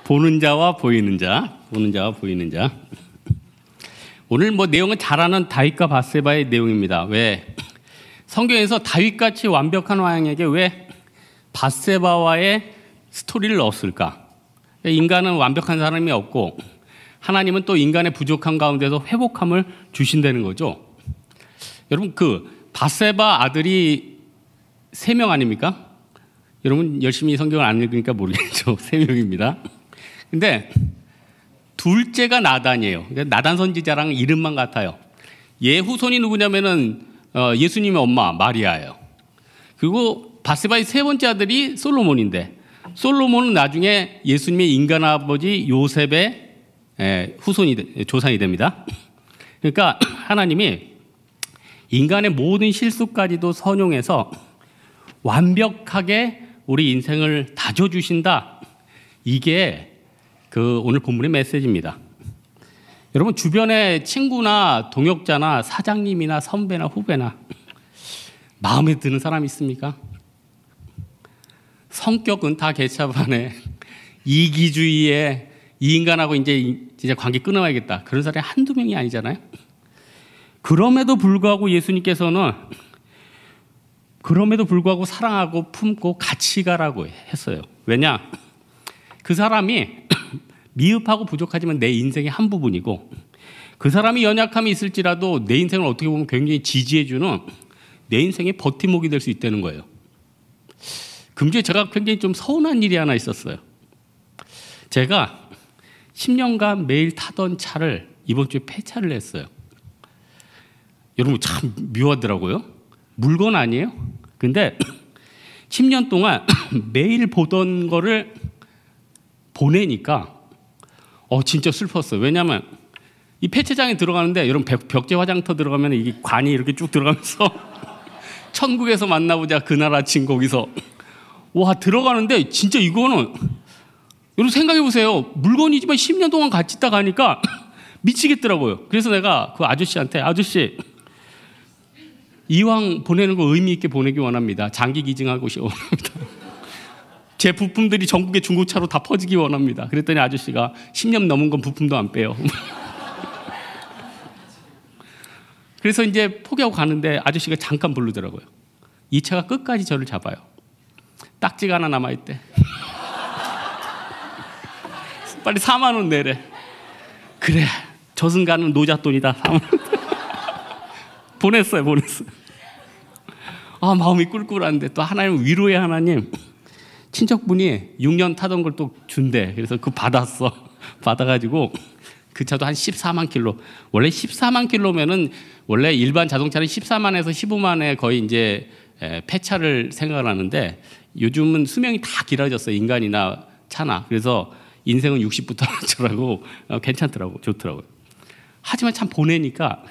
보는 자와 보이는 자, 보는 자와 보이는 자. 오늘 내용은 잘 아는 다윗과 밧세바의 내용입니다. 왜 성경에서 다윗같이 완벽한 왕에게 왜 밧세바와의 스토리를 넣었을까? 인간은 완벽한 사람이 없고 하나님은 또 인간의 부족한 가운데서 회복함을 주신다는 거죠. 여러분, 그 밧세바 아들이 3명 아닙니까? 여러분 열심히 성경을 안 읽으니까 모르겠죠. 3명입니다. 근데 둘째가 나단이에요. 나단 선지자랑 이름만 같아요. 얘 후손이 누구냐면은 예수님의 엄마 마리아예요. 그리고 밧세바의 3번째 아들이 솔로몬인데, 솔로몬은 나중에 예수님의 인간 아버지 요셉의 조상이 됩니다. 그러니까 하나님이 인간의 모든 실수까지도 선용해서 완벽하게 우리 인생을 다져주신다. 이게 그 오늘 본문의 메시지입니다. 여러분 주변에 친구나 동역자나 사장님이나 선배나 후배나 마음에 드는 사람 있습니까? 성격은 다 개차반에 이기주의에 이 인간하고 이제 진짜 관계 끊어야겠다. 그런 사람이 한두 명이 아니잖아요. 그럼에도 불구하고 예수님께서는 사랑하고 품고 같이 가라고 했어요. 왜냐? 그 사람이 미흡하고 부족하지만 내 인생의 한 부분이고, 그 사람이 연약함이 있을지라도 내 인생을 어떻게 보면 굉장히 지지해주는 내 인생의 버팀목이 될 수 있다는 거예요. 금주에 제가 굉장히 좀 서운한 일이 하나 있었어요. 제가 10년간 매일 타던 차를 이번 주에 폐차를 했어요. 여러분 참 묘하더라고요. 물건 아니에요? 근데 10년 동안 매일 보던 거를 보내니까 진짜 슬펐어요. 왜냐하면 이 폐차장에 들어가는데 여러분 벽제 화장터 들어가면 이게 관이 이렇게 쭉 들어가면서 천국에서 만나보자 그날 아침 거기서 와 들어가는데 진짜 이거는 여러분 생각해 보세요. 물건이지만 10년 동안 같이 있다 가니까 미치겠더라고요. 그래서 내가 그 아저씨한테 아저씨 이왕 보내는 거 의미 있게 보내기 원합니다. 장기 기증하고 원합니다. 제 부품들이 전국의 중고차로 다 퍼지기 원합니다. 그랬더니 아저씨가 10년 넘은 건 부품도 안 빼요. 그래서 이제 포기하고 가는데 아저씨가 잠깐 부르더라고요. 이 차가 끝까지 저를 잡아요. 딱지가 하나 남아있대. 빨리 4만 원 내래. 그래, 저승가는 노잣돈이다. 4만 원. 보냈어요. 마음이 꿀꿀한데 또 하나님 위로의 하나님, 친척분이 6년 타던 걸 또 준대. 그래서 그거 받아가지고 그 차도 한 14만 킬로. 원래 14만 킬로면은 원래 일반 자동차는 14만에서 15만에 거의 이제 폐차를 생각을 하는데 요즘은 수명이 다 길어졌어요. 인간이나 차나. 그래서 인생은 60부터 하더라고. 괜찮더라고. 좋더라고요. 하지만 참 보내니까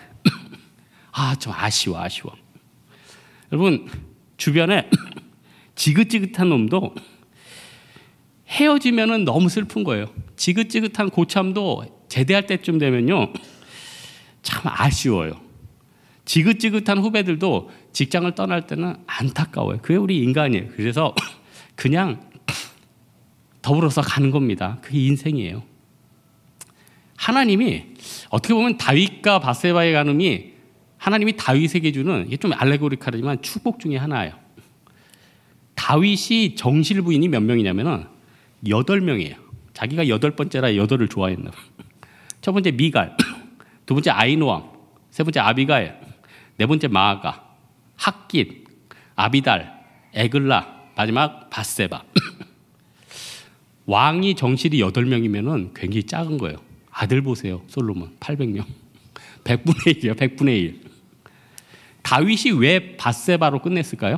좀 아쉬워. 여러분 주변에 지긋지긋한 놈도 헤어지면은 너무 슬픈 거예요. 지긋지긋한 고참도 제대할 때쯤 되면요 참 아쉬워요. 지긋지긋한 후배들도 직장을 떠날 때는 안타까워요. 그게 우리 인간이에요. 그래서 그냥 더불어서 가는 겁니다. 그게 인생이에요. 하나님이 어떻게 보면 다윗과 밧세바의 간음이 하나님이 다윗에게 주는, 이게 좀 알레고리컬하지만 축복 중에 하나예요. 다윗이 정실 부인이 몇 명이냐면은 8명이에요. 자기가 8번째라 8을 좋아했나 봐요. 첫 번째 미갈, 두 번째 아히노암, 세 번째 아비가일, 네 번째 마아가, 핫깃, 아비달, 에글라, 마지막 밧세바. 왕이 정실이 8명이면은 굉장히 작은 거예요. 아들 보세요. 솔로몬 800명. 100분의 1이에요. 100분의 1. 다윗이 왜 밧세바로 끝냈을까요?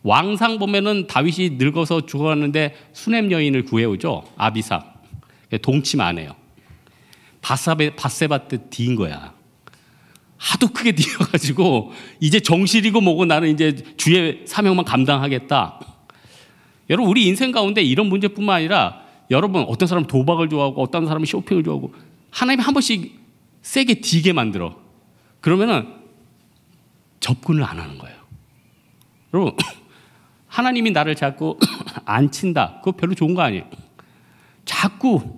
왕상 보면은 다윗이 늙어서 죽어갔는데 수냄 여인을 구해오죠. 아비사. 동침 안 해요. 밧세바 때 뒤인 거야. 하도 크게 뒤어가지고 이제 정실이고 뭐고 나는 이제 주의 사명만 감당하겠다. 여러분 우리 인생 가운데 이런 문제뿐만 아니라 여러분 어떤 사람은 도박을 좋아하고 어떤 사람은 쇼핑을 좋아하고 하나님이 한 번씩 세게 뒤게 만들어. 그러면은 접근을 안 하는 거예요. 여러분 하나님이 나를 자꾸 안 친다. 그거 별로 좋은 거 아니에요. 자꾸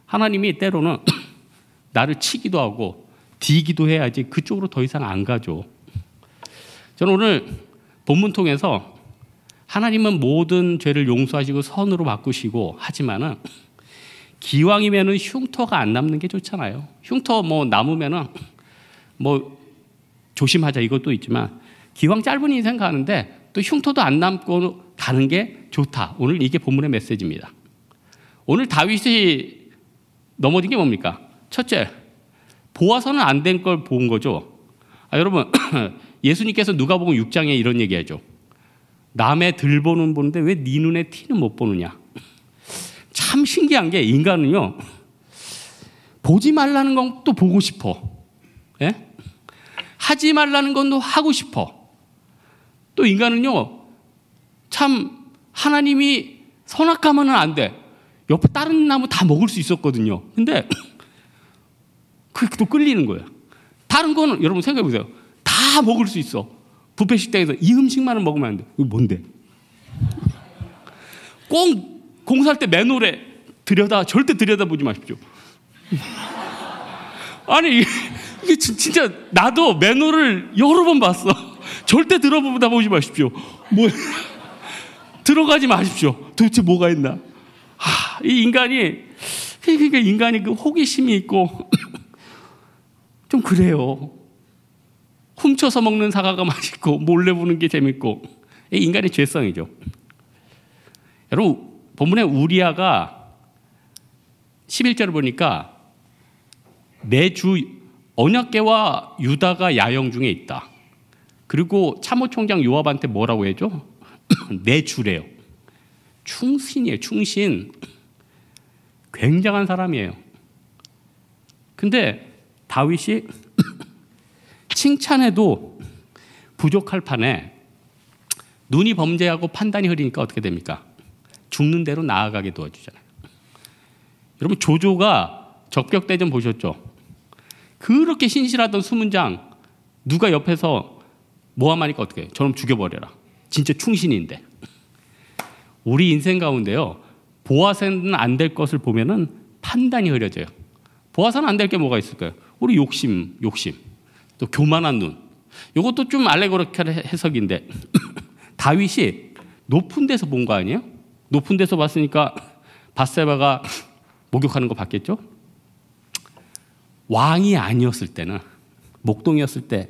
하나님이 때로는 나를 치기도 하고 디기도 해야지 그쪽으로 더 이상 안 가죠. 저는 오늘 본문 통해서 하나님은 모든 죄를 용서하시고 선으로 바꾸시고 하지만은 기왕이면은 흉터가 안 남는 게 좋잖아요. 흉터 뭐 남으면은 뭐 조심하자 이것도 있지만 기왕 짧은 인생 가는데 또 흉터도 안 남고 가는 게 좋다. 오늘 이게 본문의 메시지입니다. 오늘 다윗이 넘어진 게 뭡니까? 첫째, 보아서는 안 된 걸 본 거죠. 여러분 예수님께서 누가복음 6장에 이런 얘기하죠. 남의 들보는 보는데 왜 네 눈에 티는 못 보느냐. 참 신기한 게 인간은요, 보지 말라는 건 또 보고 싶어. 예? 하지 말라는 건 또 하고 싶어. 또 인간은요, 참 하나님이 선악과하면 안 돼. 옆에 다른 나무 다 먹을 수 있었거든요. 근데 그게 또 끌리는 거예요. 다른 거는 여러분 생각해 보세요. 다 먹을 수 있어. 뷔페 식당에서 이 음식만을 먹으면 안 돼. 이거 뭔데? 꼭 공사할 때 맨홀에 절대 들여다보지 마십시오. 아니 이게 진짜 나도 맨홀을 여러 번 봤어. 절대 들여다보지 마십시오. 뭐 들어가지 마십시오. 도대체 뭐가 있나? 이 인간이 그러니까 인간이 그 호기심이 있고 좀 그래요. 훔쳐서 먹는 사과가 맛있고 몰래 보는 게 재밌고 인간의 죄성이죠. 여러분 본문에 우리아가 11절을 보니까 내 주 언약궤와 유다가 야영 중에 있다. 그리고 참모총장 요압한테 뭐라고 해줘? 내 주래요. 충신이에요. 충신. 굉장한 사람이에요. 근데 다윗이 칭찬해도 부족할 판에 눈이 범죄하고 판단이 흐리니까 어떻게 됩니까? 죽는 대로 나아가게 도와주잖아요. 여러분 조조가 적벽대전 보셨죠? 그렇게 신실하던 수문장 누가 옆에서 모함하니까 어떻게 해요? 저놈 죽여버려라. 진짜 충신인데. 우리 인생 가운데요, 보아서는 안 될 것을 보면은 판단이 흐려져요. 보아서는 안 될 게 뭐가 있을까요? 우리 욕심, 또 교만한 눈. 이것도 좀 알레고리컬 해석인데 다윗이 높은 데서 본 거 아니에요? 높은 데서 봤으니까 밧세바가 목욕하는 거 봤겠죠? 왕이 아니었을 때는, 목동이었을 때,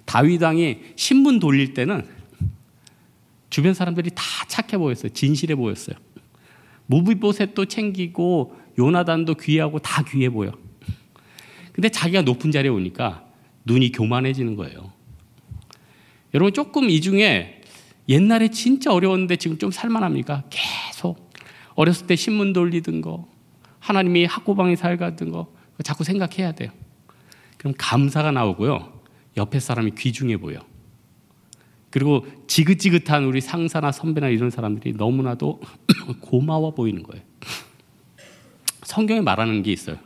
다윗 왕이 신문 돌릴 때는 주변 사람들이 다 착해 보였어요. 진실해 보였어요. 무비보셋도 챙기고 요나단도 귀하고 다 귀해 보여. 근데 자기가 높은 자리에 오니까 눈이 교만해지는 거예요. 여러분 조금 이 중에 옛날에 진짜 어려웠는데 지금 좀 살만합니까? 계속 어렸을 때 신문 돌리던 거, 하나님이 학고방에 살가던 거 자꾸 생각해야 돼요. 그럼 감사가 나오고요, 옆에 사람이 귀중해 보여. 그리고 지긋지긋한 우리 상사나 선배나 이런 사람들이 너무나도 고마워 보이는 거예요. 성경에 말하는 게 있어요.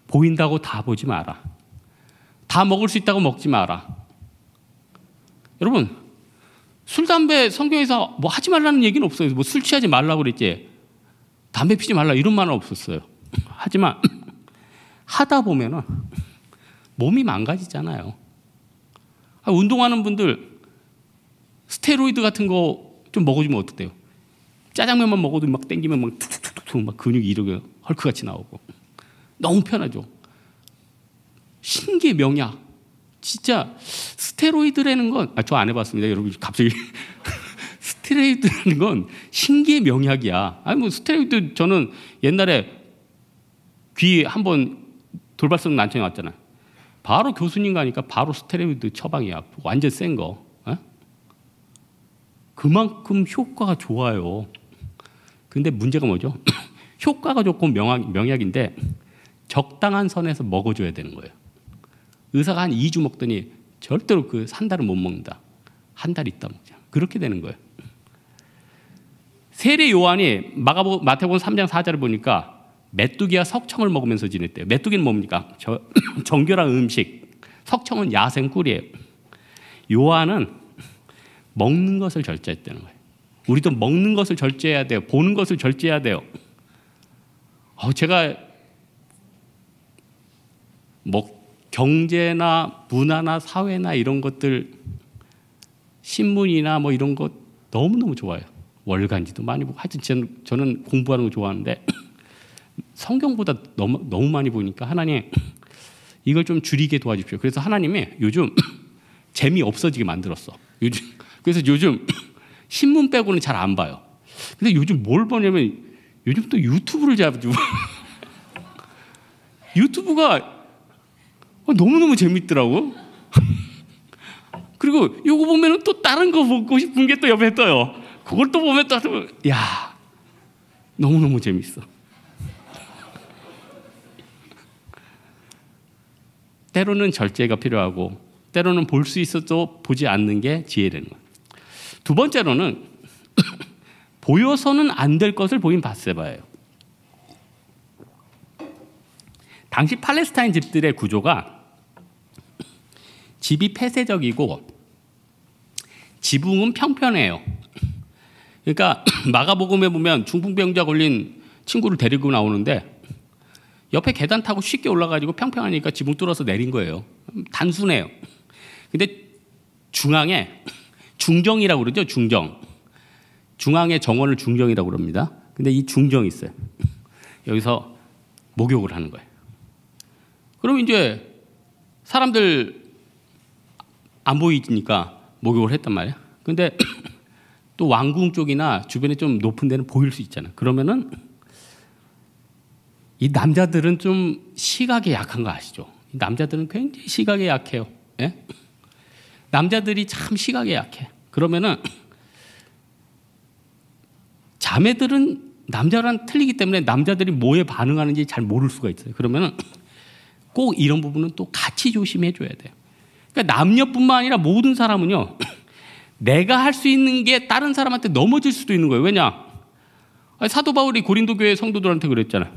보인다고 다 보지 마라. 다 먹을 수 있다고 먹지 마라. 여러분 술, 담배 성경에서 뭐 하지 말라는 얘기는 없어요. 뭐 술 취하지 말라고 그랬지, 담배 피지 말라 이런 말은 없었어요. 하지만 하다 보면은 몸이 망가지잖아요. 운동하는 분들 스테로이드 같은 거 좀 먹어주면 어떡해요? 짜장면만 먹어도 막 땡기면 막 툭툭툭툭 막 근육이 이렇게 헐크같이 나오고 너무 편하죠. 신기해. 명약. 진짜 스테로이드라는 건 저 안 해봤습니다. 여러분 갑자기 스테로이드라는 건 신기의 명약이야. 아니 뭐 스테로이드 저는 옛날에 귀 한번 돌발성 난청이 왔잖아요. 바로 교수님 가니까 바로 스테로이드 처방이야. 완전 센 거. 에? 그만큼 효과가 좋아요. 근데 문제가 뭐죠? 효과가 좋고 명약인데 적당한 선에서 먹어줘야 되는 거예요. 의사가 한 2주 먹더니 절대로 그 한 달은 못 먹는다. 한 달 있다 먹자. 그렇게 되는 거예요. 세례 요한이 마태복음 3장 4절을 보니까 메뚜기와 석청을 먹으면서 지냈대요. 메뚜기는 뭡니까? 정결한 음식. 석청은 야생 꿀이에요. 요한은 먹는 것을 절제했다는 거예요. 우리도 먹는 것을 절제해야 돼요. 보는 것을 절제해야 돼요. 제가 뭐 경제나 문화나 사회나 이런 것들, 신문이나 뭐 이런 것 너무너무 좋아요. 월간지도 많이 보고. 하여튼 저는 공부하는 거 좋아하는데 성경보다 너무 많이 보니까 하나님 이걸 좀 줄이게 도와주십시오. 그래서 하나님이 요즘 재미없어지게 만들었어. 그래서 요즘 신문 빼고는 잘 안 봐요. 근데 요즘 뭘 보냐면 요즘 또 유튜브를 잡죠. 유튜브가 너무너무 재밌더라고. 그리고 요거 보면은 또 다른 거 보고 싶은 게 또 옆에 떠요. 그걸 또 보면 또 야, 너무너무 재밌어. 때로는 절제가 필요하고 때로는 볼 수 있어도 보지 않는 게 지혜라는 거예요. 두 번째로는 보여서는 안 될 것을 보인 밧세바예요. 당시 팔레스타인 집들의 구조가 집이 폐쇄적이고 지붕은 평평해요. 그러니까 마가복음에 보면 중풍병자 걸린 친구를 데리고 나오는데 옆에 계단 타고 쉽게 올라가지고 평평하니까 지붕 뚫어서 내린 거예요. 단순해요. 근데 중앙에 중정이라고 그러죠. 중앙의 정원을 중정이라고 그럽니다. 근데 이 중정이 있어요. 여기서 목욕을 하는 거예요. 그럼 이제 사람들 안 보이니까 목욕을 했단 말이에요. 근데 또 왕궁 쪽이나 주변에 좀 높은 데는 보일 수 있잖아요. 그러면은 이 남자들은 좀 시각에 약한 거 아시죠? 이 남자들은 굉장히 시각에 약해요. 예? 남자들이 참 시각에 약해. 그러면은 자매들은 남자랑 틀리기 때문에 남자들이 뭐에 반응하는지 잘 모를 수가 있어요. 그러면은 꼭 이런 부분은 또 같이 조심해 줘야 돼요. 그러니까 남녀뿐만 아니라 모든 사람은요, 내가 할 수 있는 게 다른 사람한테 넘어질 수도 있는 거예요. 왜냐? 사도 바울이 고린도 교회 성도들한테 그랬잖아요.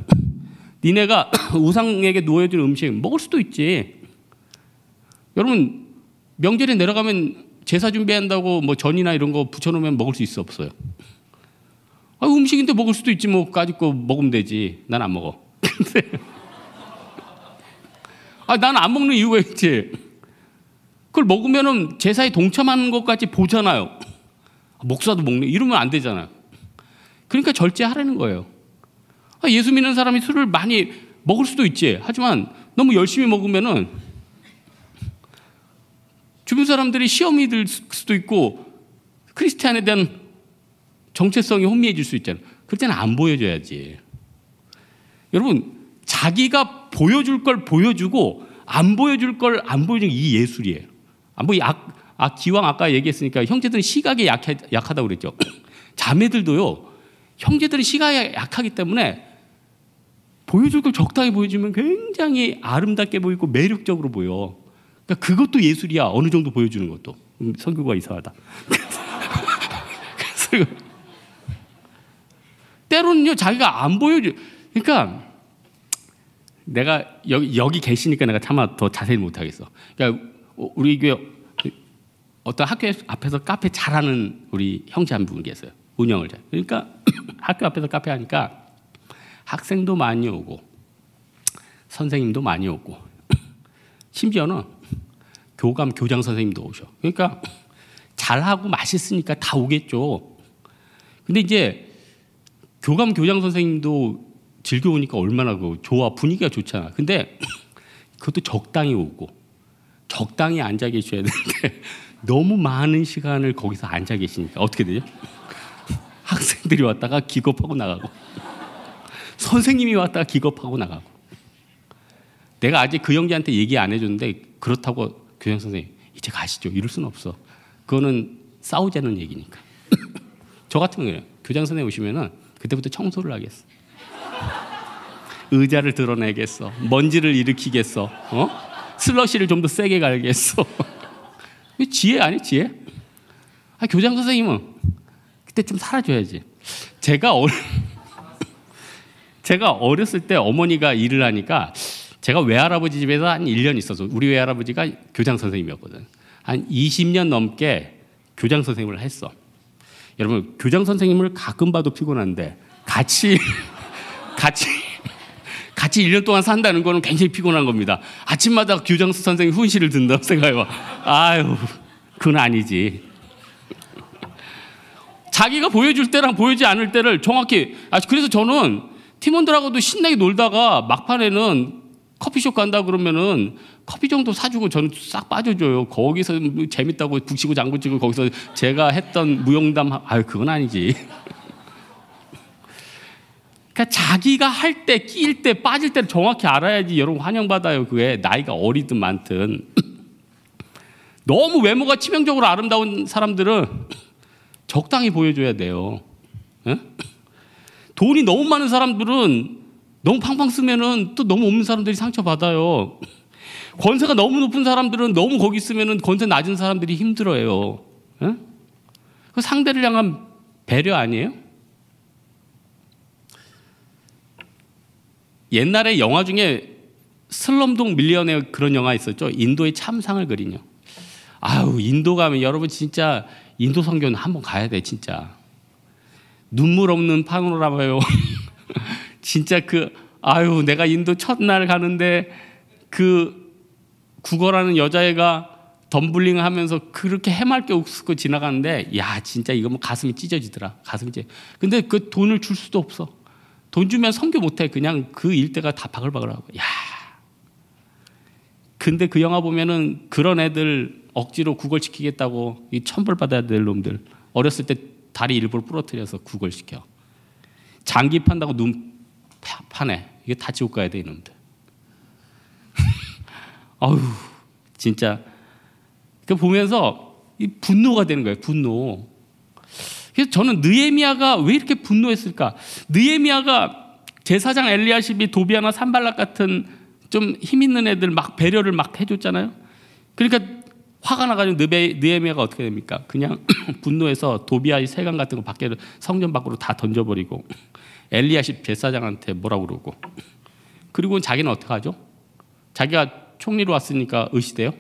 니네가 우상에게 놓여진 음식 먹을 수도 있지. 여러분 명절에 내려가면 제사 준비한다고 뭐 전이나 이런 거 붙여놓으면 먹을 수 있어 없어요? 음식인데 먹을 수도 있지 뭐 까짓 거 먹으면 되지. 난 안 먹어. 난 안 먹는 이유가 있지. 그걸 먹으면은 제사에 동참하는 것까지 보잖아요. 목사도 먹네. 이러면 안 되잖아요. 그러니까 절제하라는 거예요. 예수 믿는 사람이 술을 많이 먹을 수도 있지. 하지만 너무 열심히 먹으면은 주변 사람들이 시험이 들 수도 있고 크리스찬에 대한 정체성이 혼미해질 수 있잖아요. 그럴 때는 안 보여줘야지. 여러분 자기가 보여줄 걸 보여주고 안 보여줄 걸 안 보여주는 게 이 예술이에요. 기왕 아까 얘기했으니까 형제들은 시각에 약하다고 그랬죠. 자매들도요. 형제들은 시각에 약하기 때문에 보여줄 걸 적당히 보여주면 굉장히 아름답게 보이고 매력적으로 보여. 그러니까 그것도 예술이야. 어느 정도 보여주는 것도. 설교가 이상하다. 그래서 때로는요 자기가 안 보여줘. 그러니까 내가 여기 계시니까 내가 차마 더 자세히 못하겠어. 그러니까 우리 교회 어떤 학교 앞에서 카페 잘하는 우리 형제 한 분 계세요. 운영을 잘. 그러니까 학교 앞에서 카페 하니까 학생도 많이 오고 선생님도 많이 오고 심지어는 교장 선생님도 오셔. 그러니까 잘하고 맛있으니까 다 오겠죠. 근데 이제 교장 선생님도 즐겨오니까 얼마나 좋아. 분위기가 좋잖아. 근데 그것도 적당히 오고 적당히 앉아 계셔야 되는데 너무 많은 시간을 거기서 앉아 계시니까 어떻게 되죠? 학생들이 왔다가 기겁하고 나가고 선생님이 왔다가 기겁하고 나가고. 내가 아직 그 형제한테 얘기 안 해줬는데 그렇다고 교장 선생님 이제 가시죠 이럴 수는 없어. 그거는 싸우자는 얘기니까. 저 같은 경우에는 교장 선생님 오시면은 그때부터 청소를 하겠어. 의자를 드러내겠어. 먼지를 일으키겠어. 슬러시를 좀 더 세게 갈겠어. 지혜 아니 지혜? 교장 선생님은 그때 좀 살아줘야지. 제가 어렸을 때 어머니가 일을 하니까 제가 외할아버지 집에서 한 1년 있어서 우리 외할아버지가 교장 선생님이었거든. 한 20년 넘게 교장 선생님을 했어. 여러분 교장 선생님을 가끔 봐도 피곤한데 같이 같이 1년 동안 산다는 거는 굉장히 피곤한 겁니다. 아침마다 교장수 선생님 훈시를 듣는다고 생각해봐. 아유, 그건 아니지. 자기가 보여줄 때랑 보여주지 않을 때를 정확히. 그래서 저는 팀원들하고도 신나게 놀다가 막판에는 커피숍 간다 그러면은 커피 정도 사주고 저는 싹 빠져줘요. 거기서 재밌다고 북치고 장구치고 거기서 제가 했던 무용담, 그건 아니지. 그러니까 자기가 할 때, 끼일 때, 빠질 때를 정확히 알아야지 여러분 환영받아요. 그게 나이가 어리든 많든. 너무 외모가 치명적으로 아름다운 사람들은 적당히 보여줘야 돼요. 예? 돈이 너무 많은 사람들은 너무 팡팡 쓰면은 또 너무 없는 사람들이 상처받아요. 권세가 너무 높은 사람들은 너무 거기 있으면은 권세 낮은 사람들이 힘들어요. 예? 그 상대를 향한 배려 아니에요? 옛날에 영화 중에 슬럼독 밀리언웨어 그런 영화 있었죠. 인도의 참상을 그린 영화. 인도 가면 여러분 진짜 인도 선교는 한번 가야 돼 진짜. 눈물 없는 파노라마요. 진짜 내가 인도 첫날 가는데 그 국어라는 여자애가 덤블링 하면서 그렇게 해맑게 웃고 지나가는데 진짜 이거 뭐 가슴이 찢어지더라. 근데 그 돈을 줄 수도 없어. 돈 주면 선교 못해. 그냥 그 일대가 다 바글바글하고. 근데 그 영화 보면은 그런 애들 억지로 구걸시키겠다고 이 천벌받아야 될 놈들 어렸을 때 다리 일부러 부러뜨려서 구걸시켜. 장기 판다고 눈 파네. 이게 다 지옥 가야 돼 이놈들. 진짜 그 보면서 이 분노가 되는 거예요. 분노. 그래서 저는 느헤미야가 왜 이렇게 분노했을까? 느헤미야가 제사장 엘리야십이 도비아나 산발락 같은 좀 힘 있는 애들 막 배려를 막 해줬잖아요. 그러니까 화가 나가지고 느헤미야가 어떻게 됩니까? 그냥 분노해서 도비아의 세관 같은 거 밖에 성전 밖으로 다 던져버리고 엘리야십 제사장한테 뭐라고 그러고 그리고 자기는 어떻게 하죠? 자기가 총리로 왔으니까 의시돼요.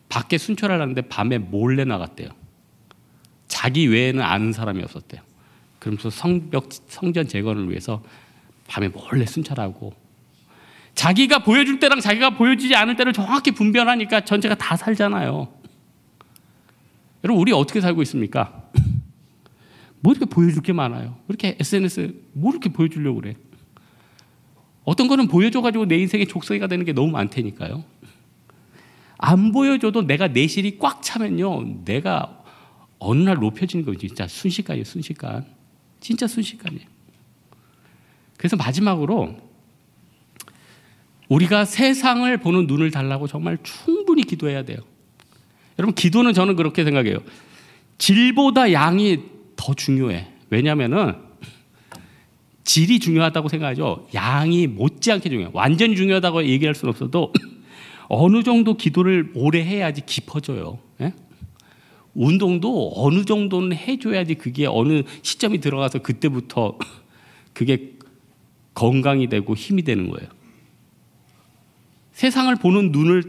밖에 순찰하려는데 밤에 몰래 나갔대요. 자기 외에는 아는 사람이 없었대요. 그러면서 성전 재건을 위해서 밤에 몰래 순찰하고 자기가 보여줄 때랑 자기가 보여주지 않을 때를 정확히 분별하니까 전체가 다 살잖아요. 여러분 우리 어떻게 살고 있습니까? 뭐 이렇게 보여줄 게 많아요. 이렇게 SNS에 뭐 이렇게 보여주려고 그래. 어떤 거는 보여줘가지고 내 인생의 족쇄가 되는 게 너무 많다니까요. 안 보여줘도 내가 내실이 꽉 차면요. 내가 어느 날 높여지는 거 진짜 순식간이에요. 순식간. 진짜 순식간이에요. 그래서 마지막으로 우리가 세상을 보는 눈을 달라고 정말 충분히 기도해야 돼요. 여러분 기도는 저는 그렇게 생각해요. 질보다 양이 더 중요해. 왜냐하면은 질이 중요하다고 생각하죠. 양이 못지않게 중요해요. 완전히 중요하다고 얘기할 수는 없어도 어느 정도 기도를 오래 해야지 깊어져요. 예? 운동도 어느 정도는 해줘야지 그게 어느 시점이 들어가서 그때부터 그게 건강이 되고 힘이 되는 거예요. 세상을 보는 눈을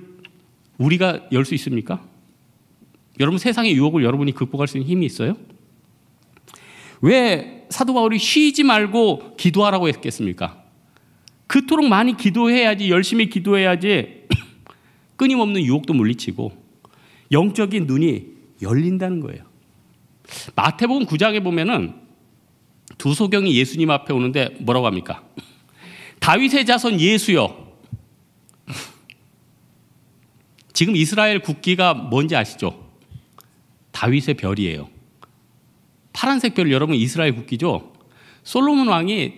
우리가 열 수 있습니까? 여러분 세상의 유혹을 여러분이 극복할 수 있는 힘이 있어요? 왜 사도 바울이 쉬지 말고 기도하라고 했겠습니까? 그토록 많이 기도해야지 열심히 기도해야지 끊임없는 유혹도 물리치고 영적인 눈이 열린다는 거예요. 마태복음 9장에 보면은 두 소경이 예수님 앞에 오는데 뭐라고 합니까? 다윗의 자손 예수여. 지금 이스라엘 국기가 뭔지 아시죠? 다윗의 별이에요. 파란색 별 여러분 이스라엘 국기죠? 솔로몬 왕이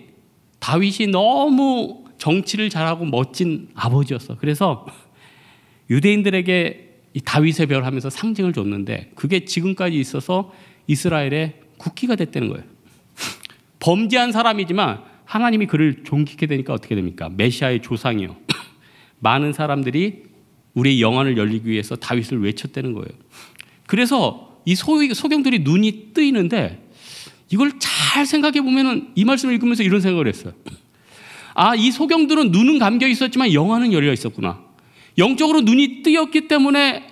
다윗이 너무 정치를 잘하고 멋진 아버지였어. 그래서 유대인들에게 이 다윗의 별 하면서 상징을 줬는데 그게 지금까지 있어서 이스라엘의 국기가 됐다는 거예요. 범죄한 사람이지만 하나님이 그를 존귀케 되니까 어떻게 됩니까? 메시아의 조상이요. 많은 사람들이 우리의 영안을 열리기 위해서 다윗을 외쳤다는 거예요. 그래서 이 소경들이 눈이 뜨이는데 이걸 잘 생각해 보면은 이 말씀을 읽으면서 이런 생각을 했어요. 이 소경들은 눈은 감겨 있었지만 영안은 열려 있었구나. 영적으로 눈이 뜨였기 때문에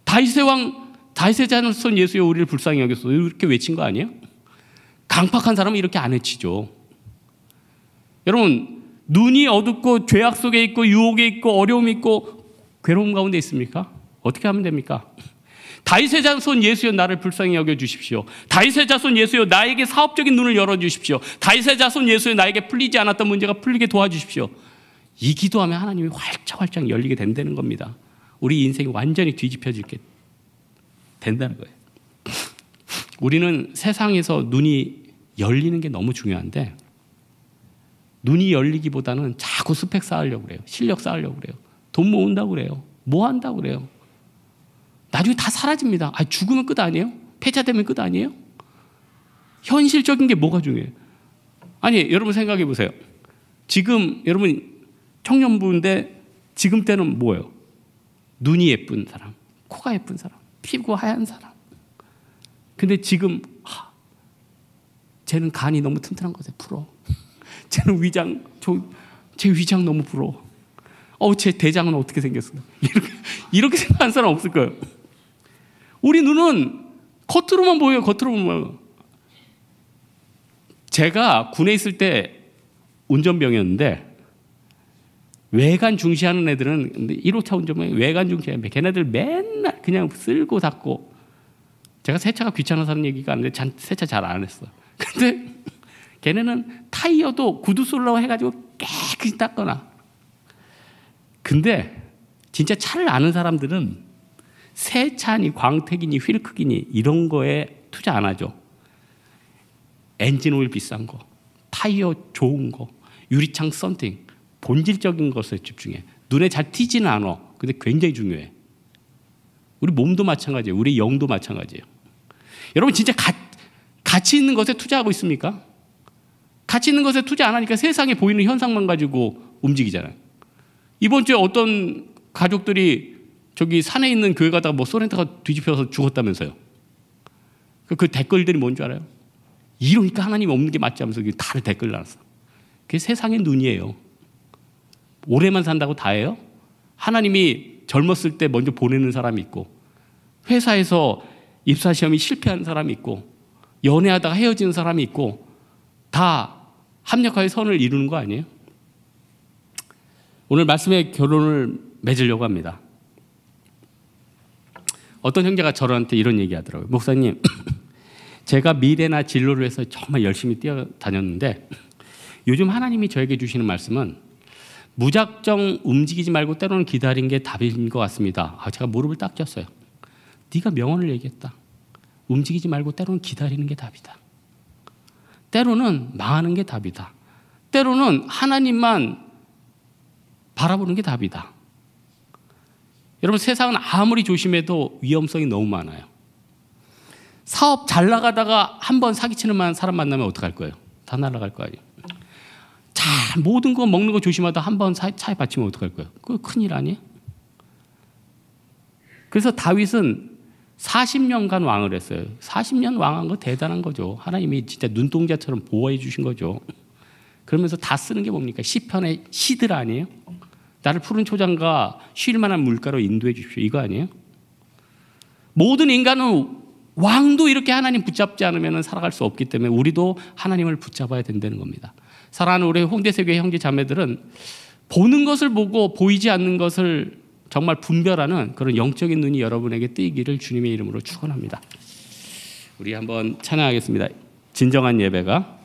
다윗의 왕, 다윗의 자손 예수여 우리를 불쌍히 여겼어. 이렇게 외친 거 아니에요? 강팍한 사람은 이렇게 안 외치죠. 여러분 눈이 어둡고 죄악 속에 있고 유혹에 있고 어려움이 있고 괴로움 가운데 있습니까? 어떻게 하면 됩니까? 다윗의 자손 예수여 나를 불쌍히 여겨주십시오. 다윗의 자손 예수여 나에게 사업적인 눈을 열어주십시오. 다윗의 자손 예수여 나에게 풀리지 않았던 문제가 풀리게 도와주십시오. 이 기도하면 하나님이 활짝활짝 열리게 된다는 겁니다. 우리 인생이 완전히 뒤집혀지게 된다는 거예요. 우리는 세상에서 눈이 열리는 게 너무 중요한데 눈이 열리기보다는 자꾸 스펙 쌓으려고 그래요. 실력 쌓으려고 그래요. 돈 모은다고 그래요. 뭐 한다고 그래요. 나중에 다 사라집니다. 죽으면 끝 아니에요? 폐차되면 끝 아니에요? 현실적인 게 뭐가 중요해요? 아니, 여러분 생각해 보세요. 지금 여러분 청년부인데 지금 때는 뭐예요? 눈이 예쁜 사람, 코가 예쁜 사람, 피부가 하얀 사람. 근데 지금 쟤는 간이 너무 튼튼한 것 같아. 부러워. 쟤는 제 위장 너무 부러워. 제 대장은 어떻게 생겼어? 이렇게 생각하는 사람 없을 거예요. 우리 눈은 겉으로만 보여요. 겉으로만 보여요. 제가 군에 있을 때 운전병이었는데 외관 중시하는 애들은 1호차 운전병이 외관 중시하는데 걔네들 맨날 그냥 쓸고 닦고 제가 세차가 귀찮아서 하는 얘기가 아닌데 세차 잘 안 했어. 근데 걔네는 타이어도 구두 솔로 해가지고 깨끗이 닦거나. 근데 진짜 차를 아는 사람들은 세차니 광택이니 휠크기니 이런 거에 투자 안 하죠. 엔진 오일 비싼 거, 타이어 좋은 거, 유리창 썬팅, 본질적인 것에 집중해. 눈에 잘 튀지는 않아. 근데 굉장히 중요해. 우리 몸도 마찬가지예요. 우리 영도 마찬가지예요. 여러분 진짜 가치 있는 것에 투자하고 있습니까? 가치 있는 것에 투자 안 하니까 세상에 보이는 현상만 가지고 움직이잖아요. 이번 주에 어떤 가족들이 저기 산에 있는 교회 가다가 뭐 소렌토가 뒤집혀서 죽었다면서요. 그 댓글들이 뭔 줄 알아요? 이러니까 하나님 없는 게 맞지 하면서 다들 댓글 나왔어. 그게 세상의 눈이에요. 오래만 산다고 다예요? 하나님이 젊었을 때 먼저 보내는 사람이 있고 회사에서 입사시험이 실패하는 사람이 있고 연애하다가 헤어지는 사람이 있고 다 합력하여 선을 이루는 거 아니에요? 오늘 말씀의 결론을 맺으려고 합니다. 어떤 형제가 저한테 이런 얘기 하더라고요. 목사님, 제가 미래나 진로를 위해서 정말 열심히 뛰어다녔는데 요즘 하나님이 저에게 주시는 말씀은 무작정 움직이지 말고 때로는 기다린 게 답인 것 같습니다. 제가 무릎을 딱 꼈어요. 네가 명언을 얘기했다. 움직이지 말고 때로는 기다리는 게 답이다. 때로는 망하는 게 답이다. 때로는 하나님만 바라보는 게 답이다. 여러분 세상은 아무리 조심해도 위험성이 너무 많아요. 사업 잘 나가다가 한번 사기치는 사람 만나면 어떡할 거예요? 다 날아갈 거 아니에요. 잘 모든 거 먹는 거 조심하다 한번 차에 받치면 어떡할 거예요? 그거 큰일 아니에요? 그래서 다윗은 40년간 왕을 했어요. 40년 왕한 거 대단한 거죠. 하나님이 진짜 눈동자처럼 보호해 주신 거죠. 그러면서 다 쓰는 게 뭡니까? 시편의 시들 아니에요? 나를 푸른 초장과 쉴 만한 물가로 인도해 주십시오. 이거 아니에요? 모든 인간은 왕도 이렇게 하나님 붙잡지 않으면 살아갈 수 없기 때문에 우리도 하나님을 붙잡아야 된다는 겁니다. 사랑하는 우리 홍대세교회 형제 자매들은 보는 것을 보고 보이지 않는 것을 정말 분별하는 그런 영적인 눈이 여러분에게 뜨이기를 주님의 이름으로 축원합니다. 우리 한번 찬양하겠습니다. 진정한 예배가